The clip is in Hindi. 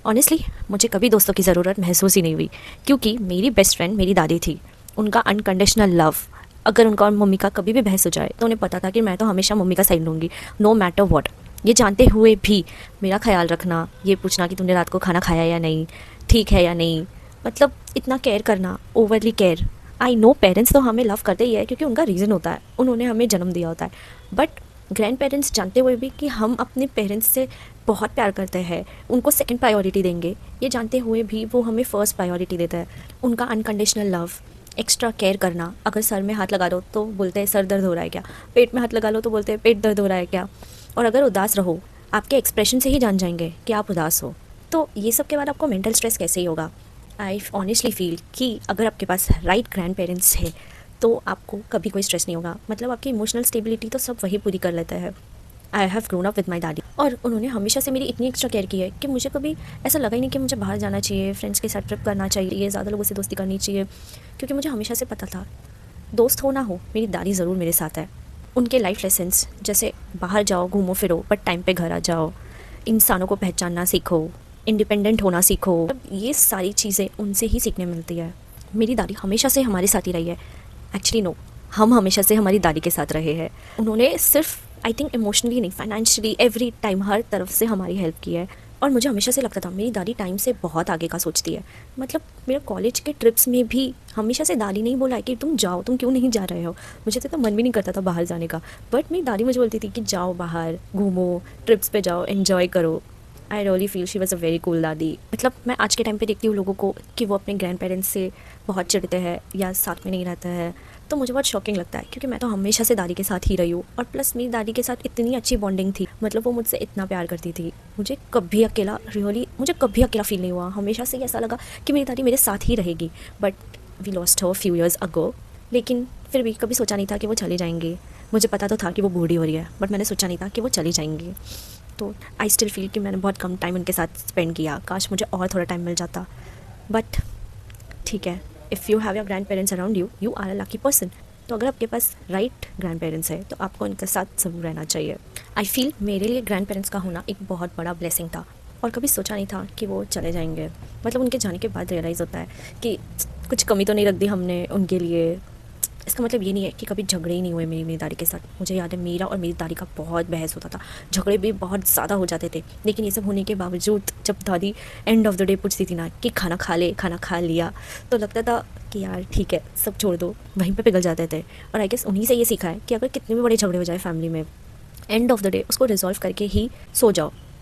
ऑनेस्टली मुझे कभी दोस्तों की ज़रूरत महसूस ही नहीं हुई, क्योंकि मेरी बेस्ट फ्रेंड मेरी दादी थी। उनका अनकंडीशनल लव, अगर उनका और मम्मी का कभी भी बहस हो जाए तो उन्हें पता था कि मैं तो हमेशा मम्मी का साइड लूँगी, नो मैटर वॉट। ये जानते हुए भी मेरा ख्याल रखना, ये पूछना कि तुमने रात को खाना खाया या नहीं, ठीक है या नहीं, मतलब इतना केयर करना, overly care. I know parents तो हमें लव करते ही है क्योंकि उनका रीज़न होता है, उन्होंने हमें जन्म दिया होता है। बट ग्रैंड पेरेंट्स जानते हुए भी कि हम अपने पेरेंट्स से बहुत प्यार करते हैं, उनको सेकंड प्रायोरिटी देंगे, ये जानते हुए भी वो हमें फ़र्स्ट प्रायोरिटी देता है। उनका अनकंडीशनल लव, एक्स्ट्रा केयर करना, अगर सर में हाथ लगा दो तो बोलते हैं सर दर्द हो रहा है क्या, पेट में हाथ लगा लो तो बोलते हैं पेट दर्द हो रहा है क्या, और अगर उदास रहो आपके एक्सप्रेशन से ही जान जाएंगे कि आप उदास हो। तो ये सब के बाद आपको मेंटल स्ट्रेस कैसे ही होगा। आई ऑनेस्टली फील कि अगर आपके पास राइट ग्रैंड पेरेंट्स है तो आपको कभी कोई स्ट्रेस नहीं होगा, मतलब आपकी इमोशनल स्टेबिलिटी तो सब वही पूरी कर लेता है। I have grown up with my दादी, और उन्होंने हमेशा से मेरी इतनी एक्स्ट्रा केयर की है कि मुझे कभी ऐसा लगा ही नहीं कि मुझे बाहर जाना चाहिए, फ्रेंड्स के साथ ट्रिप करना चाहिए, ज़्यादा लोगों से दोस्ती करनी चाहिए, क्योंकि मुझे हमेशा से पता था दोस्त हो ना हो मेरी दादी ज़रूर मेरे साथ है। उनके लाइफ लेसन्स जैसे बाहर जाओ घूमो फिरो बट टाइम पे घर आ जाओ, इंसानों को पहचानना सीखो, इंडिपेंडेंट होना सीखो, ये सारी चीज़ें उनसे ही सीखने मिलती है। मेरी दादी हमेशा से हमारे साथ ही रही है। एक्चुअली नो, हम हमेशा से हमारी दादी के साथ रहे हैं। उन्होंने सिर्फ आई थिंक इमोशनली नहीं, फाइनेंशियली, एवरी टाइम, हर तरफ से हमारी हेल्प की है। और मुझे हमेशा से लगता था मेरी दादी टाइम से बहुत आगे का सोचती है। मतलब मेरे कॉलेज के ट्रिप्स में भी हमेशा से दादी ने ही बोला है कि तुम जाओ, तुम क्यों नहीं जा रहे हो। मुझे तो मन भी नहीं करता था बाहर जाने का, बट मेरी दादी मुझे बोलती थी कि जाओ बाहर घूमो, ट्रिप्स पे जाओ, एन्जॉय करो। I really feel she was a very cool दादी। मतलब मैं आज के टाइम पे देखती हूँ लोगों को कि वो अपने ग्रैंड पेरेंट्स से बहुत चिढ़ते हैं या साथ में नहीं रहता है, तो मुझे बहुत शॉकिंग लगता है क्योंकि मैं तो हमेशा से दादी के साथ ही रही हूँ। और प्लस मेरी दादी के साथ इतनी अच्छी बॉन्डिंग थी, मतलब वो मुझसे इतना प्यार करती थी, मुझे कभी अकेला फील नहीं हुआ। हमेशा से ऐसा लगा कि मेरी दादी मेरे साथ ही रहेगी। But we lost her few years ago, लेकिन फिर भी कभी सोचा नहीं था कि वो चले जाएंगे। मुझे पता तो था कि वो बूढ़ी हो रही है, बट मैंने सोचा नहीं था कि वो चली जाएंगी। तो आई स्टिल फील कि मैंने बहुत कम टाइम उनके साथ स्पेंड किया, काश मुझे और थोड़ा टाइम मिल जाता। बट ठीक है, if you have your grandparents around you, you are a lucky person. तो अगर आपके पास राइट ग्रैंड पेरेंट्स है तो आपको उनके साथ ज़रूर रहना चाहिए। आई फील मेरे लिए ग्रैंड पेरेंट्स का होना एक बहुत बड़ा ब्लेसिंग था, और कभी सोचा नहीं था कि वो चले जाएंगे। मतलब उनके जाने के बाद रियलाइज़ होता है कि कुछ कमी तो नहीं रख दी हमने उनके लिए। इसका मतलब ये नहीं है कि कभी झगड़े ही नहीं हुए मेरी दादी के साथ। मुझे याद है मेरा और मेरी दादी का बहुत बहस होता था, झगड़े भी बहुत ज़्यादा हो जाते थे। लेकिन ये सब होने के बावजूद जब दादी एंड ऑफ द डे पूछती थी ना कि खाना खा ले, खाना खा लिया, तो लगता था कि यार ठीक है सब छोड़ दो, वहीं पे पिघल जाते थे। और आई गेस उन्हीं से ये सीखा है कि अगर कितने भी बड़े झगड़े हो जाए फैमिली में, एंड ऑफ द डे उसको रिजॉल्व करके ही सो जाओ।